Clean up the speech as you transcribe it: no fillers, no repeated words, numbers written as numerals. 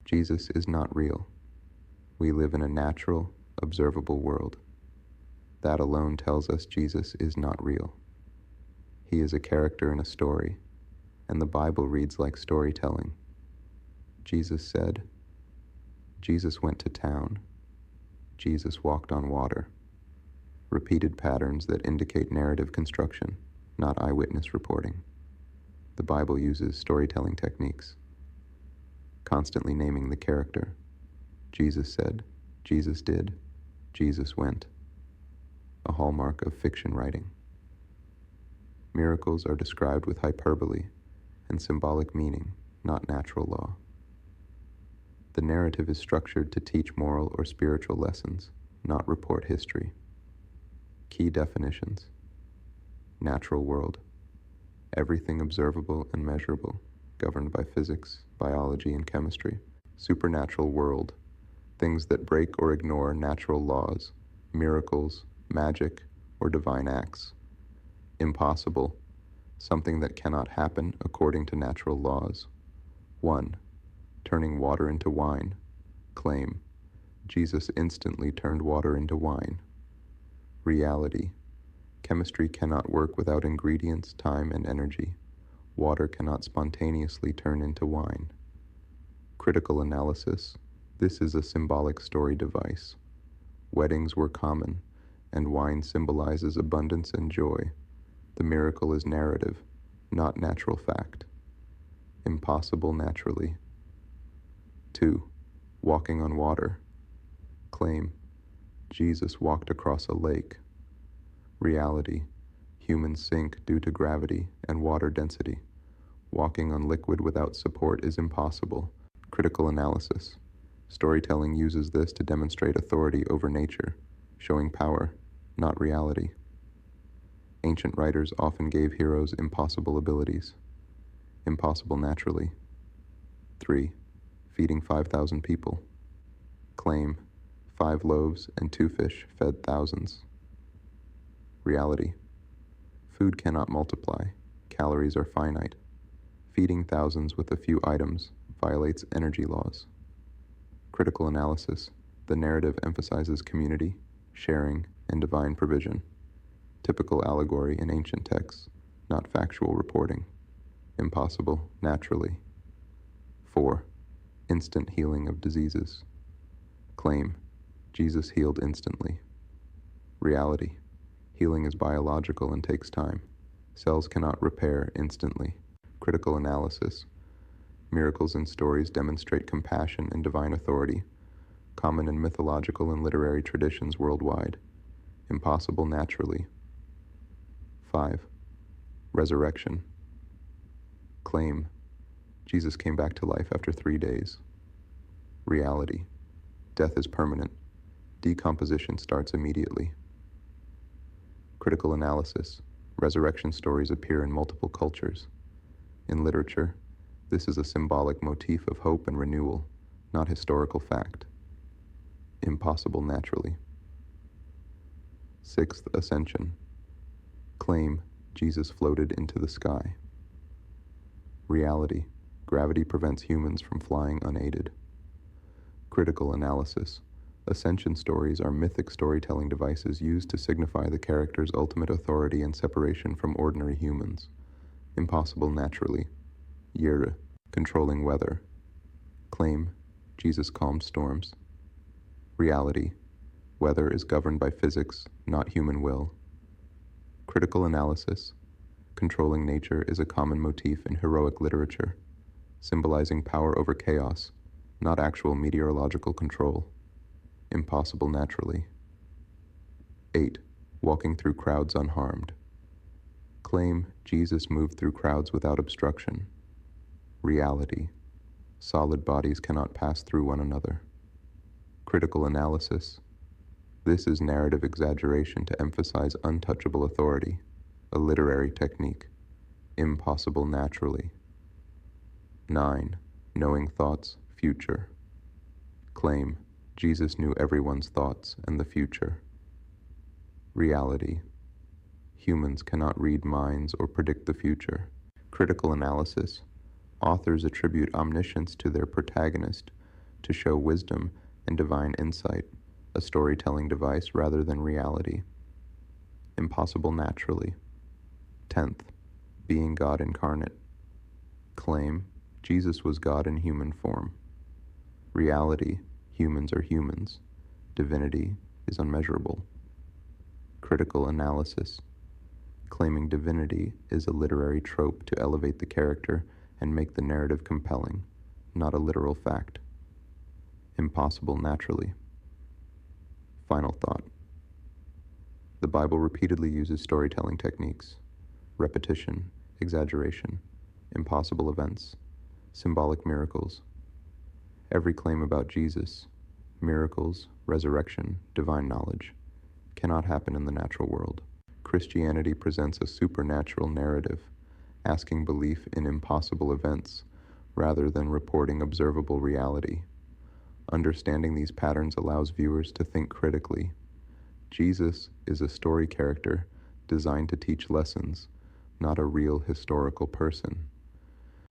Jesus is not real. We live in a natural, observable world. That alone tells us Jesus is not real. He is a character in a story, and the Bible reads like storytelling. Jesus said, Jesus went to town. Jesus walked on water. Repeated patterns that indicate narrative construction, not eyewitness reporting. The Bible uses storytelling techniques, constantly naming the character. Jesus said, Jesus did, Jesus went. A hallmark of fiction writing. Miracles are described with hyperbole and symbolic meaning, not natural law. The narrative is structured to teach moral or spiritual lessons, not report history. Key definitions. Natural world. Everything observable and measurable, governed by physics, biology, and chemistry. Supernatural world. Things that break or ignore natural laws, miracles, magic, or divine acts. Impossible. Something that cannot happen according to natural laws. 1. Turning water into wine. Claim. Jesus instantly turned water into wine. Reality. Chemistry cannot work without ingredients, time, and energy. Water cannot spontaneously turn into wine. Critical analysis. This is a symbolic story device. Weddings were common, and wine symbolizes abundance and joy. The miracle is narrative, not natural fact. Impossible naturally. 2. Walking on water. Claim. Jesus walked across a lake. Reality. Humans sink due to gravity and water density. Walking on liquid without support is impossible. Critical analysis. Storytelling uses this to demonstrate authority over nature, showing power, not reality. Ancient writers often gave heroes impossible abilities. Impossible naturally. 3. Feeding 5,000 people. Claim. 5 loaves and 2 fish fed thousands. Reality. Food cannot multiply. Calories are finite. Feeding thousands with a few items violates energy laws. Critical analysis. The narrative emphasizes community, sharing, and divine provision. Typical allegory in ancient texts, not factual reporting. Impossible naturally. 4. Instant healing of diseases. Claim. Jesus healed instantly. Reality. Healing is biological and takes time. Cells cannot repair instantly. Critical analysis. Miracles in stories demonstrate compassion and divine authority, common in mythological and literary traditions worldwide. Impossible naturally. 5. Resurrection. Claim. Jesus came back to life after 3 days. Reality. Death is permanent. Decomposition starts immediately. Critical analysis. Resurrection stories appear in multiple cultures. In literature, this is a symbolic motif of hope and renewal, not historical fact. Impossible naturally. 6th Ascension. Claim. Jesus floated into the sky. Reality. Gravity prevents humans from flying unaided. Critical analysis. Ascension stories are mythic storytelling devices used to signify the character's ultimate authority and separation from ordinary humans. Impossible naturally. Yere. Controlling weather. Claim. Jesus calmed storms. Reality. Weather is governed by physics, not human will. Critical analysis. Controlling nature is a common motif in heroic literature, symbolizing power over chaos, not actual meteorological control. Impossible naturally. 8. Walking through crowds unharmed. Claim. Jesus moved through crowds without obstruction. Reality. Solid bodies cannot pass through one another. Critical analysis. This is narrative exaggeration to emphasize untouchable authority, a literary technique. Impossible naturally. 9. Knowing thoughts, future. Claim. Jesus knew everyone's thoughts and the future. Reality. Humans cannot read minds or predict the future. Critical analysis. Authors attribute omniscience to their protagonist, to show wisdom and divine insight, a storytelling device rather than reality. Impossible naturally. 10th, being God incarnate. Claim, Jesus was God in human form. Reality, humans are humans. Divinity is unmeasurable. Critical analysis. Claiming divinity is a literary trope to elevate the character and make the narrative compelling, not a literal fact. Impossible naturally. Final thought. The Bible repeatedly uses storytelling techniques: repetition, exaggeration, impossible events, symbolic miracles. Every claim about Jesus, miracles, resurrection, divine knowledge, cannot happen in the natural world. Christianity presents a supernatural narrative, asking belief in impossible events rather than reporting observable reality. Understanding these patterns allows viewers to think critically. Jesus is a story character designed to teach lessons, not a real historical person.